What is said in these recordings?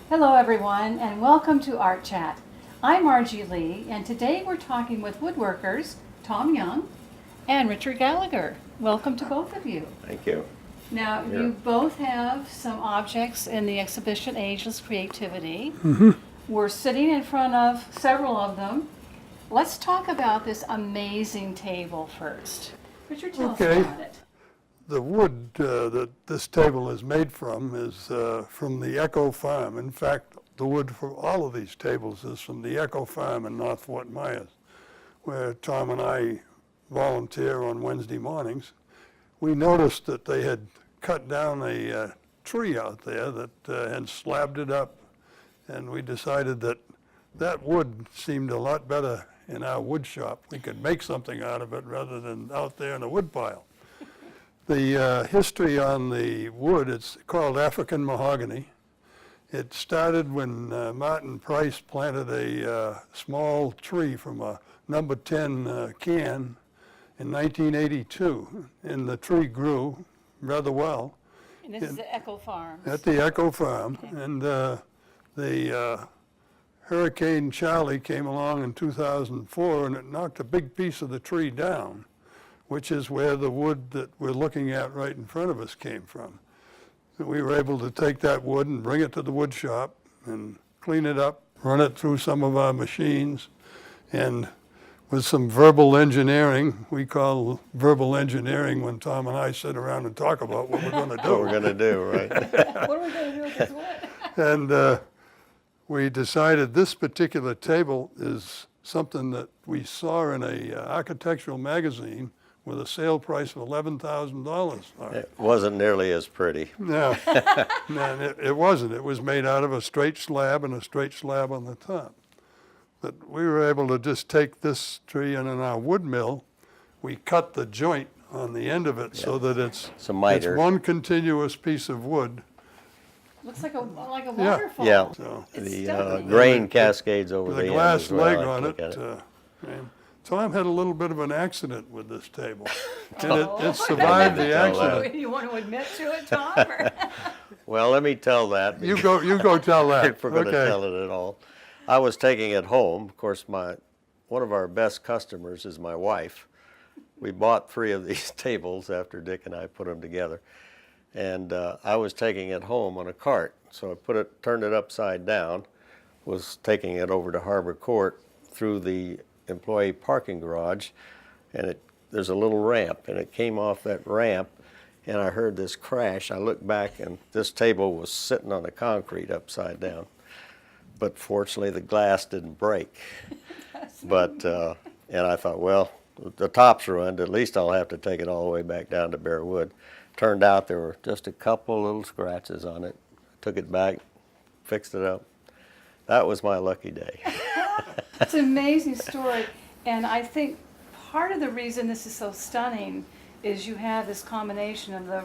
Hello everyone and welcome to Art Chat. I'm Margie Lee and today we're talking with woodworkers Tom Young and Richard Gallagher. Welcome to both of you. Thank you. Now you both have some objects in the exhibition Ageless Creativity. We're sitting in front of several of them. Let's talk about this amazing table first. Richard, tell us about it. The wood that this table is made from is from the Echo Farm. In fact, the wood for all of these tables is from the Echo Farm in North Fort Myers, where Tom and I volunteer on Wednesday mornings. We noticed that they had cut down a tree out there that had slabbed it up, and we decided that that wood seemed a lot better in our wood shop. We could make something out of it rather than out there in a wood pile. The history on the wood, it's called African mahogany. It started when Martin Price planted a small tree from a number 10 can in 1982, and the tree grew rather well. And this is the Echo Farm. At the Echo Farm. Okay. And the Hurricane Charlie came along in 2004 and it knocked a big piece of the tree down, which is where the wood that we're looking at right in front of us came from. So we were able to take that wood and bring it to the wood shop and clean it up, run it through some of our machines, and with some verbal engineering, we call verbal engineering when Tom and I sit around and talk about what we're going to do. What we're going to do, right? What are we going to do with this wood? And we decided this particular table is something that we saw in a architectural magazine with a sale price of $11,000. It wasn't nearly as pretty. No, no, it wasn't. It was made out of a straight slab and a straight slab on the top. But we were able to just take this tree and in our wood mill, we cut the joint on the end of it so that it's one continuous piece of wood. Looks like a waterfall. Yeah, So the grain cascades over with the a glass end as well. leg I on look it. at And Tom had a little bit of an accident with this table, and it survived the accident. You want to admit to it, Tom? Or? Well, let me tell that. You go tell that. If we're going to tell it at all. I was taking it home. Of course, one of our best customers is my wife. We bought 3 of these tables after Dick and I put them together. And I was taking it home on a cart. So I turned it upside down, was taking it over to Harbor Court through the employee parking garage, and there's a little ramp, and it came off that ramp, and I heard this crash. I looked back, and this table was sitting on the concrete upside down. But fortunately, the glass didn't break. But, and I thought, well, the top's ruined. At least I'll have to take it all the way back down to bare wood. Turned out there were just a couple little scratches on it. Took it back, fixed it up. That was my lucky day. It's an amazing story, and I think part of the reason this is so stunning is you have this combination of the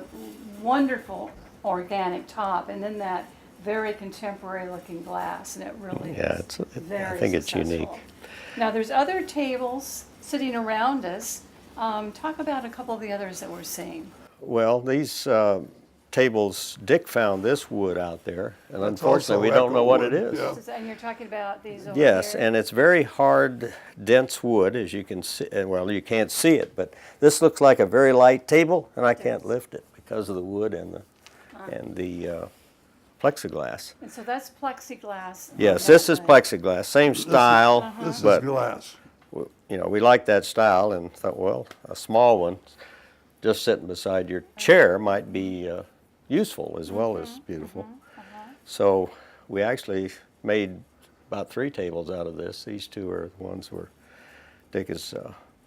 wonderful organic top and then that very contemporary looking glass, and it really is very I think successful. it's unique. Now there's other tables sitting around us. Talk about a couple of the others that we're seeing. Well, these tables, Dick found this wood out there, and That's unfortunately we also don't know echo what wood, it is. yeah. And you're talking about these over Yes, here? and it's very hard, dense wood, as you can see. Well, you can't see it, but this looks like a very light table, and I can't lift it because of the wood and the plexiglass. And so that's plexiglass. Yes, this is plexiglass, same style, This is but glass. you know, we like that style and thought, well, a small one just sitting beside your chair might be useful as well as beautiful. So we actually made about 3 tables out of this. These 2 are the ones where Dick is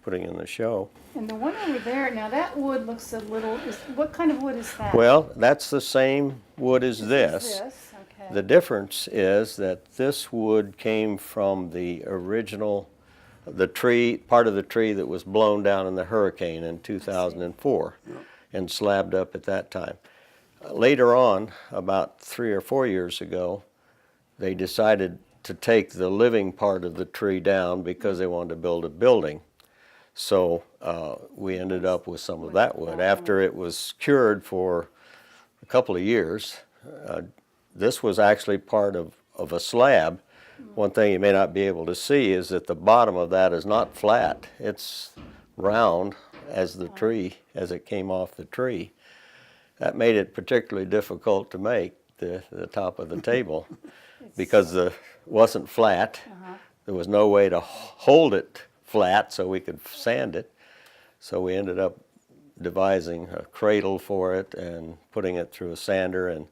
putting in the show. And the one over there, now that wood looks a little, what kind of wood is that? Well, that's the same wood as This, okay. The difference is that this wood came from the original, the tree, part of the tree that was blown down in the hurricane in 2004 and slabbed up at that time. Later on, about 3 or 4 years ago, they decided to take the living part of the tree down because they wanted to build a building. So we ended up with some of that wood. After it was cured for a couple of years, this was actually part of a slab. One thing you may not be able to see is that the bottom of that is not flat. It's round as the tree, as it came off the tree. That made it particularly difficult to make, the top of the table, because it wasn't flat. There was no way to hold it flat so we could sand it. So we ended up devising a cradle for it and putting it through a sander, and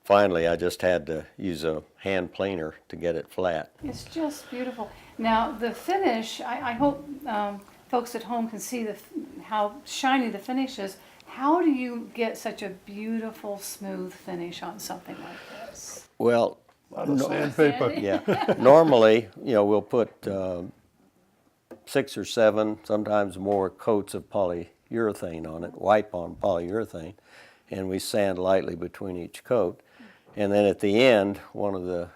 finally I just had to use a hand planer to get it flat. It's just beautiful. Now the finish, I hope folks at home can see how shiny the finish is. How do you get such a beautiful, smooth finish on something like this? Well, A lot of sandpaper. yeah, normally, we'll put 6 or 7, sometimes more coats of polyurethane on it, wipe-on polyurethane, and we sand lightly between each coat. And then at the end, one of the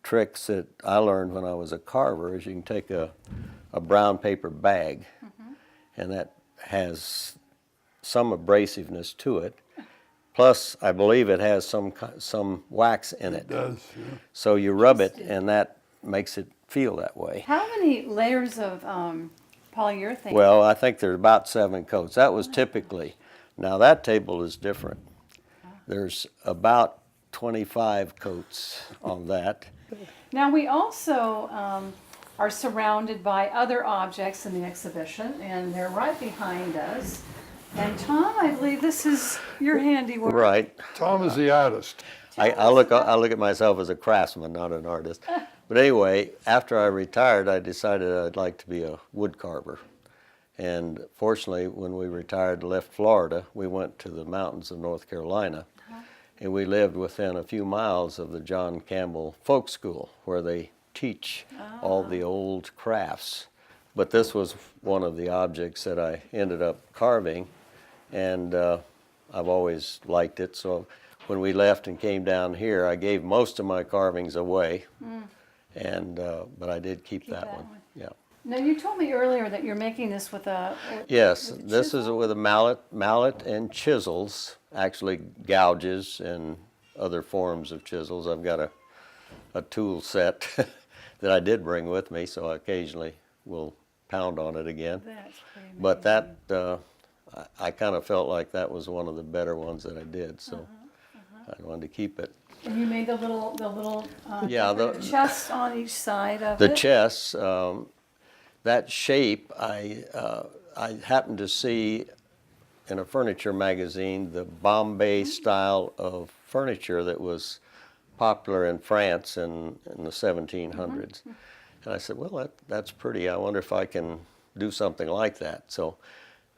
tricks that I learned when I was a carver is you can take a brown paper bag, and that has some abrasiveness to it. Plus, I believe it has some wax in it. It does, yeah. So you rub it, and that makes it feel that way. How many layers of polyurethane? Well, I think there's about 7 coats. That was typically. Now that table is different. There's about 25 coats on that. Now we also are surrounded by other objects in the exhibition, and they're right behind us. And Tom, I believe this is your handiwork. Right. Tom is the artist. I look at myself as a craftsman, not an artist. But anyway, after I retired, I decided I'd like to be a wood carver. And fortunately, when we retired and left Florida, we went to the mountains of North Carolina. And we lived within a few miles of the John Campbell Folk School, where they teach all the old crafts. But this was one of the objects that I ended up carving, and I've always liked it. So when we left and came down here, I gave most of my carvings away, and but I did keep that one. Yeah. Now you told me earlier that you're making this with a Yes, with this is chisel? with a mallet and chisels, actually gouges and other forms of chisels. I've got a tool set that I did bring with me, so I occasionally will pound on it again. That's pretty amazing. But that, I kind of felt like that was one of the better ones that I did, so I wanted to keep it. And you made the little Yeah, different chests on each side of The it. chests, that shape, I happened to see in a furniture magazine the Bombay style of furniture that was popular in France in the 1700s. And I said, well, that's pretty. I wonder if I can do something like that. So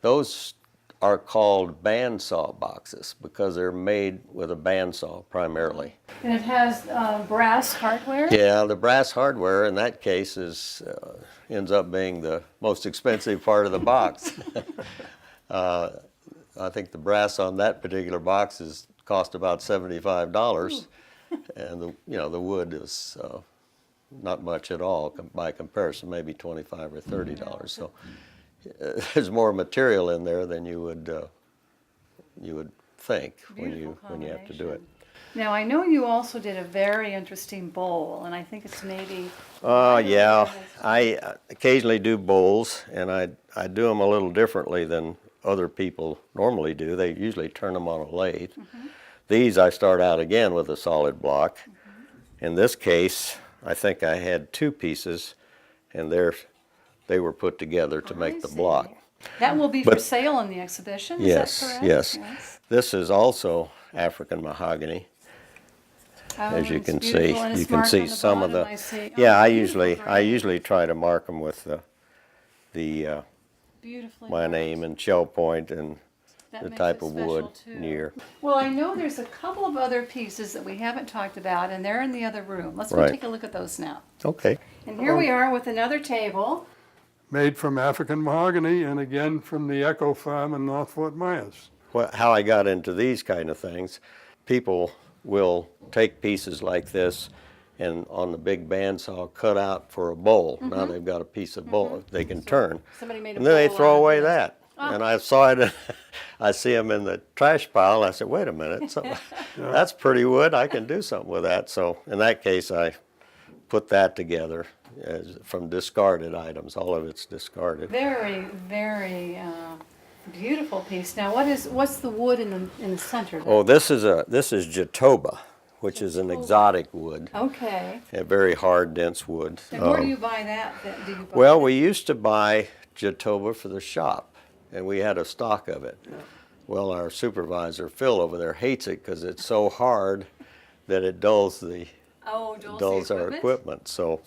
those are called bandsaw boxes because they're made with a bandsaw primarily. And it has brass hardware. Yeah, the brass hardware in that case ends up being the most expensive part of the box. I think the brass on that particular box cost about $75, and the wood is not much at all by comparison, maybe $25 or $30. So there's more material in there than you would think when you have to do it. Now I know you also did a very interesting bowl, and I think it's maybe. Yeah, I occasionally do bowls, and I do them a little differently than other people normally do. They usually turn them on a lathe. These I start out again with a solid block. In this case, I think I had 2 pieces, and they were put together to make the block. That will be for sale in the exhibition. Yes, is that correct? yes. This is also African mahogany. As you it's can see, beautiful, and it's you can marked see on the some of bottom, the. I see. Yeah, Oh, I beautiful usually try to mark them with the Beautifully my marked. name and shell point and That the makes type it of special, wood too. near. Well, I know there's a couple of other pieces that we haven't talked about, and they're in the other room. Let's go Right. take a look at those now. Okay. And here we are with another table. Made from African mahogany and again from the Echo Farm in North Fort Myers. How I got into these kind of things, people will take pieces like this and on the big bandsaw cut out for a bowl. Now they've got a piece of bowl they can turn. Somebody made a And then they bowl throw out of away this. that. And I saw it I see them in the trash pile, and I said, wait a minute, that's pretty wood. I can do something with that. So in that case, I put that together from discarded items. All of it's discarded. Very, very beautiful piece. Now, what's the wood in the center? Oh, this is Jatoba, which is an exotic wood. Okay. A very hard, dense wood. And where do you buy that? Do you buy Well, that? we used to buy Jatoba for the shop, and we had a stock of it. Well, our supervisor, Phil, over there hates it because it's so hard that it dulls our equipment. So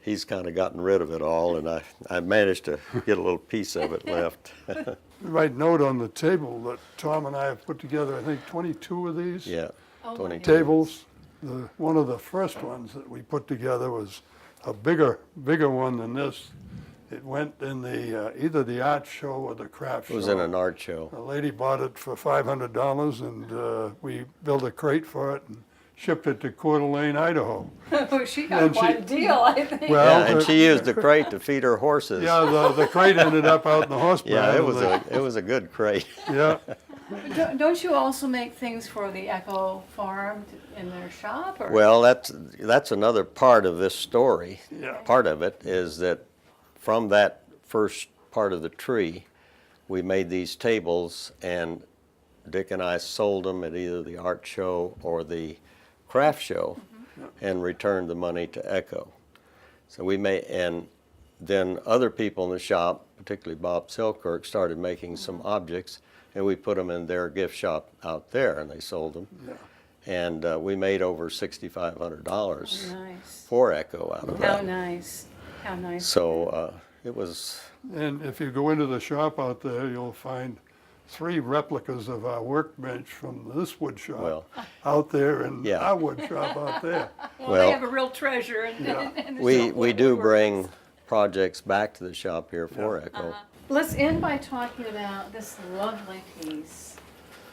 he's kind of gotten rid of it all, and I managed to get a little piece of it left. You might note on the table that Tom and I have put together, I think, 22 of these Yeah, Oh, 22. tables. One of the first ones that we put together was a bigger one than this. It went in either the art show or the craft show. It was in an art show. A lady bought it for $500, and we built a crate for it and shipped it to Coeur d'Alene, Idaho. Oh, she got And quite a deal, I think. Well, Yeah, and she used the crate to feed her horses. Yeah, the crate ended up out in the horse Yeah, barn, it was a good crate. Yeah, Don't you also make things for the Echo Farm in their shop? Or? Well, that's another part of this story. Yeah. Part of it is that from that first part of the tree, we made these tables, and Dick and I sold them at either the art show or the craft show, and returned the money to Echo. So and then other people in the shop, particularly Bob Selkirk, started making some objects, and we put them in their gift shop out there, and they sold them. yeah. And we made over $6,500 Nice. for Echo out of How that. nice. How nice. So it was, And if you go into the shop out there, you'll find 3 replicas of our workbench from this wood shop Well, out there, and yeah. our wood shop out there. Well, well, they have a real treasure. In the we shop, we do woodworking. bring projects back to the shop here for Echo. Let's end by talking about this lovely piece.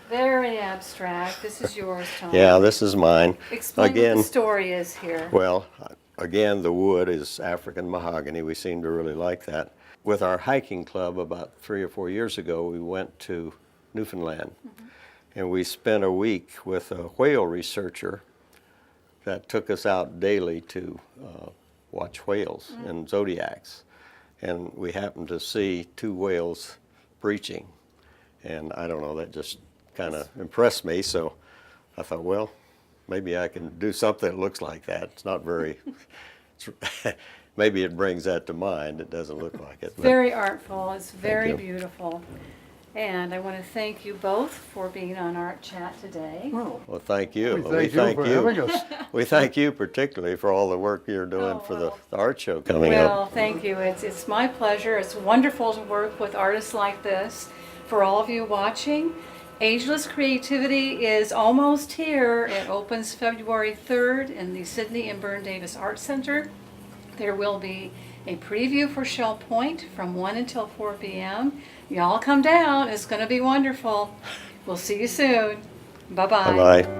Very abstract. This is yours, Tom. Yeah, this is mine. Explain Again, what the story is here. well, again, the wood is African mahogany. We seem to really like that. With our hiking club about 3 or 4 years ago, we went to Newfoundland, and we spent a week with a whale researcher that took us out daily to watch whales and zodiacs. And we happened to see 2 whales breaching. And I don't know, that just kind of impressed me. So I thought, well, maybe I can do something that looks like that. It's not very, maybe it brings that to mind. It doesn't look like it. But Very artful. It's very you. beautiful. And I want to thank you both for being on Art Chat today. Well, well, thank you. we thank you for having us. We thank you particularly for all the work you're doing Oh, for well. the art show coming Well, up. thank you. It's my pleasure. It's wonderful to work with artists like this. For all of you watching, Ageless Creativity is almost here. It opens February 3rd in the Sydney and Byrne Davis Art Center. There will be a preview for Shell Point from 1 until 4 p.m. Y'all come down. It's going to be wonderful. We'll see you soon. Bye-bye. Bye-bye.